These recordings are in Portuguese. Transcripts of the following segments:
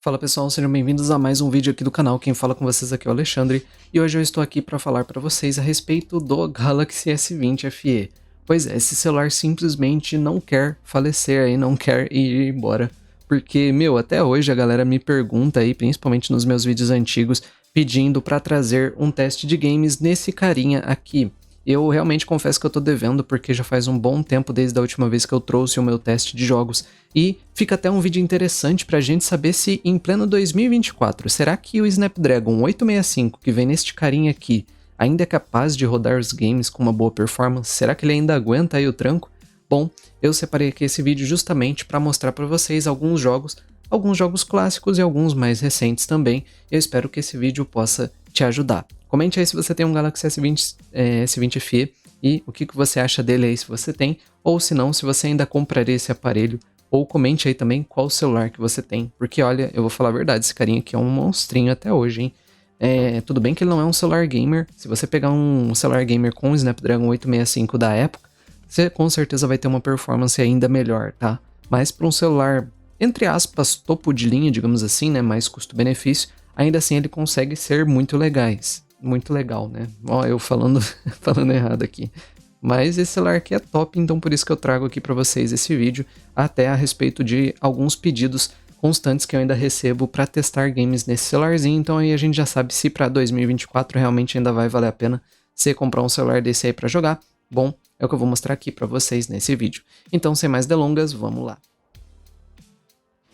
Fala pessoal, sejam bem-vindos a mais um vídeo aqui do canal. Quem fala com vocês aqui é o Alexandre e hoje eu estou aqui para falar para vocês a respeito do Galaxy S20 FE. Pois é, esse celular simplesmente não quer falecer aí, não quer ir embora. Porque, até hoje a galera me pergunta aí, principalmente nos meus vídeos antigos, pedindo para trazer um teste de games nesse carinha aqui. Eu realmente confesso que eu tô devendo, porque já faz um bom tempo desde a última vez que eu trouxe o meu teste de jogos. E fica até um vídeo interessante pra gente saber se em pleno 2024, será que o Snapdragon 865 que vem neste carinha aqui ainda é capaz de rodar os games com uma boa performance? Será que ele ainda aguenta aí o tranco? Bom, eu separei aqui esse vídeo justamente para mostrar para vocês alguns jogos clássicos e alguns mais recentes também. Eu espero que esse vídeo possa te ajudar. Comente aí se você tem um Galaxy S20 FE e o que você acha dele aí se você tem, ou se não, se você ainda compraria esse aparelho, ou comente aí também qual celular que você tem, porque olha, eu vou falar a verdade, esse carinha aqui é um monstrinho até hoje, hein? Tudo bem que ele não é um celular gamer, se você pegar um celular gamer com o Snapdragon 865 da época, você com certeza vai ter uma performance ainda melhor, tá? Mas para um celular, entre aspas, topo de linha, digamos assim, né, mais custo-benefício, ainda assim ele consegue ser muito legal, né? Ó, eu falando errado aqui. Mas esse celular aqui é top, então por isso que eu trago aqui para vocês esse vídeo, até a respeito de alguns pedidos constantes que eu ainda recebo para testar games nesse celularzinho, então aí a gente já sabe se para 2024 realmente ainda vai valer a pena você comprar um celular desse aí para jogar. Bom, é o que eu vou mostrar aqui para vocês nesse vídeo. Então, sem mais delongas, vamos lá.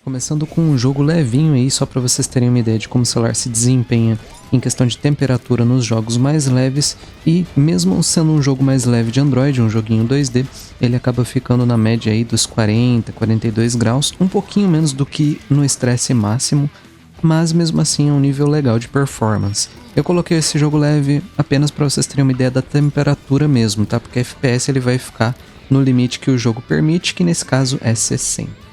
Começando com um jogo levinho aí, só para vocês terem uma ideia de como o celular se desempenha em questão de temperatura nos jogos mais leves, e mesmo sendo um jogo mais leve de Android, um joguinho 2D, ele acaba ficando na média aí dos 40, 42 graus, um pouquinho menos do que no estresse máximo, mas mesmo assim é um nível legal de performance. Eu coloquei esse jogo leve apenas para vocês terem uma ideia da temperatura mesmo, tá? Porque FPS ele vai ficar no limite que o jogo permite, que nesse caso é 60.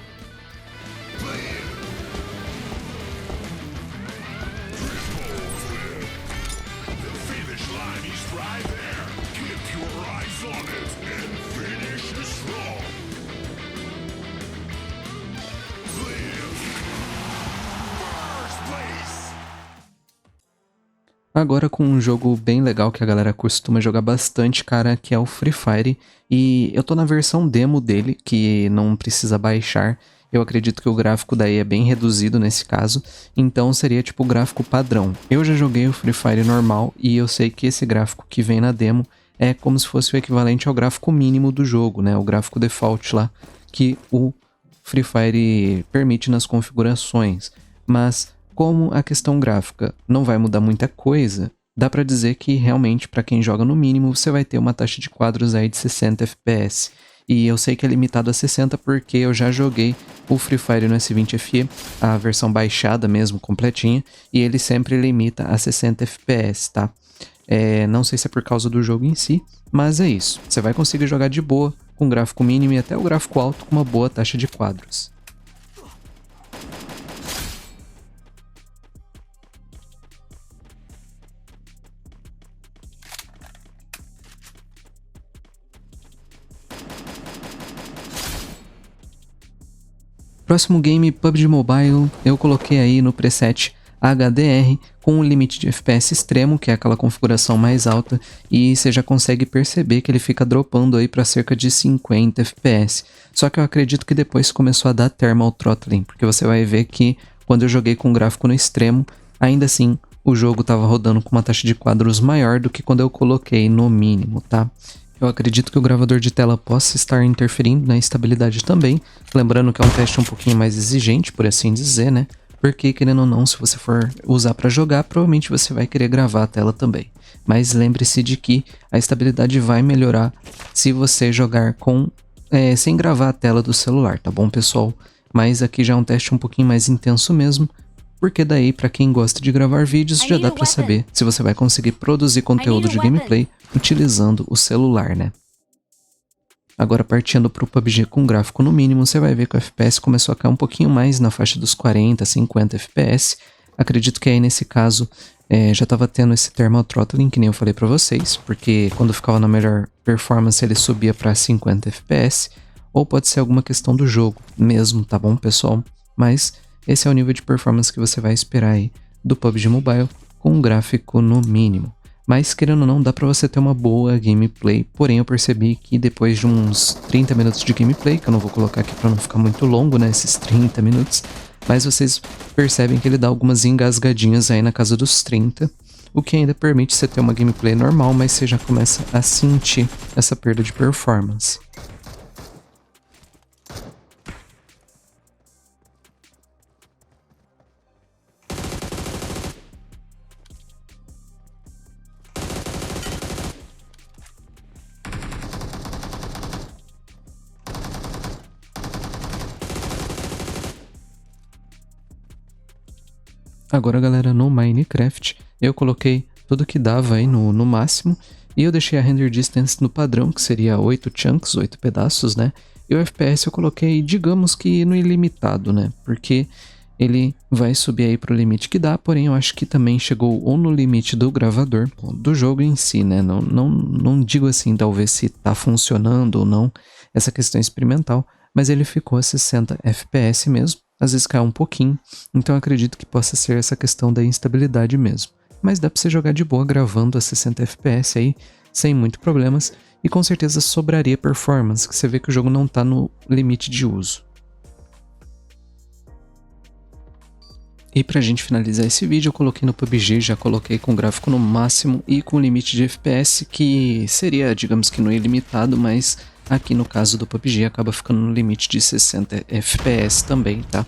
Agora com um jogo bem legal que a galera costuma jogar bastante, cara, que é o Free Fire. E eu tô na versão demo dele, que não precisa baixar. Eu acredito que o gráfico daí é bem reduzido nesse caso, então seria tipo o gráfico padrão. Eu já joguei o Free Fire normal e eu sei que esse gráfico que vem na demo é como se fosse o equivalente ao gráfico mínimo do jogo, né? O gráfico default lá, que o Free Fire permite nas configurações. Mas como a questão gráfica não vai mudar muita coisa, dá pra dizer que realmente para quem joga no mínimo você vai ter uma taxa de quadros aí de 60 FPS. E eu sei que é limitado a 60 porque eu já joguei o Free Fire no S20 FE, a versão baixada mesmo, completinha, e ele sempre limita a 60 FPS, tá? Não sei se é por causa do jogo em si, mas é isso. Você vai conseguir jogar de boa, com gráfico mínimo e até o gráfico alto com uma boa taxa de quadros. Próximo game, PUBG Mobile, eu coloquei aí no preset HDR com o limite de FPS extremo, que é aquela configuração mais alta, e você já consegue perceber que ele fica dropando aí para cerca de 50 FPS. Só que eu acredito que depois começou a dar thermal throttling, porque você vai ver que quando eu joguei com o gráfico no extremo, ainda assim o jogo estava rodando com uma taxa de quadros maior do que quando eu coloquei no mínimo, tá? Eu acredito que o gravador de tela possa estar interferindo na estabilidade também, lembrando que é um teste um pouquinho mais exigente, por assim dizer, né? Porque, querendo ou não, se você for usar para jogar, provavelmente você vai querer gravar a tela também. Mas lembre-se de que a estabilidade vai melhorar se você jogar sem gravar a tela do celular, tá bom, pessoal? Mas aqui já é um teste um pouquinho mais intenso mesmo, porque daí, para quem gosta de gravar vídeos, já dá para saber se você vai conseguir produzir conteúdo de gameplay utilizando o celular, né? Agora, partindo para o PUBG com gráfico no mínimo, você vai ver que o FPS começou a cair um pouquinho mais na faixa dos 40, 50 FPS. Acredito que aí nesse caso já estava tendo esse thermal throttling, que nem eu falei para vocês, porque quando ficava na melhor performance ele subia para 50 FPS, ou pode ser alguma questão do jogo mesmo, tá bom, pessoal? Mas esse é o nível de performance que você vai esperar aí do PUBG Mobile com um gráfico no mínimo. Mas querendo ou não, dá pra você ter uma boa gameplay, porém eu percebi que depois de uns 30 minutos de gameplay, que eu não vou colocar aqui pra não ficar muito longo, né, esses 30 minutos, mas vocês percebem que ele dá algumas engasgadinhas aí na casa dos 30, o que ainda permite você ter uma gameplay normal, mas você já começa a sentir essa perda de performance. Agora, galera, no Minecraft, eu coloquei tudo que dava aí no máximo, e eu deixei a render distance no padrão, que seria 8 chunks, 8 pedaços, né? E o FPS eu coloquei, digamos que no ilimitado, né? Porque ele vai subir aí pro limite que dá, porém eu acho que também chegou ou no limite do gravador, do jogo em si, né? Não digo assim, talvez se tá funcionando ou não, essa questão experimental, mas ele ficou a 60 FPS mesmo. Às vezes cai um pouquinho, então eu acredito que possa ser essa questão da instabilidade mesmo. Mas dá pra você jogar de boa gravando a 60 FPS aí, sem muito problemas, e com certeza sobraria performance, que você vê que o jogo não tá no limite de uso. E pra gente finalizar esse vídeo, eu coloquei no PUBG, já coloquei com gráfico no máximo e com limite de FPS, que seria, digamos que no ilimitado, mas aqui no caso do PUBG acaba ficando no limite de 60 FPS também, tá?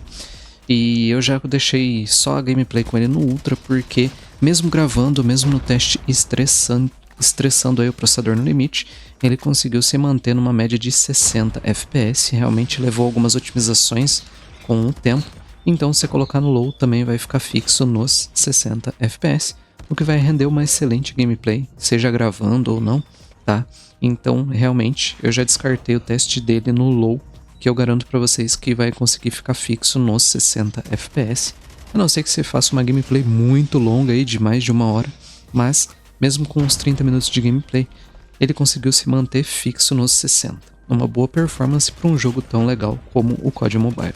E eu já deixei só a gameplay com ele no Ultra, porque mesmo gravando, mesmo no teste estressando aí o processador no limite, ele conseguiu se manter numa média de 60 FPS, realmente levou algumas otimizações com o tempo. Então, se você colocar no low, também vai ficar fixo nos 60 FPS, o que vai render uma excelente gameplay, seja gravando ou não, tá? Então, realmente, eu já descartei o teste dele no low, que eu garanto pra vocês que vai conseguir ficar fixo nos 60 FPS. A não ser que você faça uma gameplay muito longa aí, de mais de 1 hora, mas, mesmo com uns 30 minutos de gameplay, ele conseguiu se manter fixo nos 60. Uma boa performance para um jogo tão legal como o COD Mobile.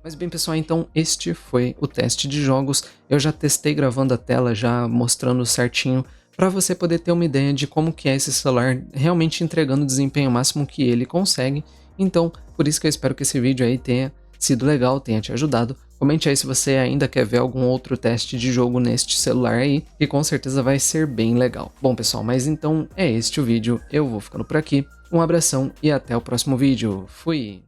Mas bem, pessoal, então este foi o teste de jogos. Eu já testei gravando a tela, já mostrando certinho, para você poder ter uma ideia de como que é esse celular realmente entregando o desempenho máximo que ele consegue. Então, por isso que eu espero que esse vídeo aí tenha sido legal, tenha te ajudado. Comente aí se você ainda quer ver algum outro teste de jogo neste celular aí, que com certeza vai ser bem legal. Bom, pessoal, mas então é este o vídeo, eu vou ficando por aqui. Um abração e até o próximo vídeo. Fui!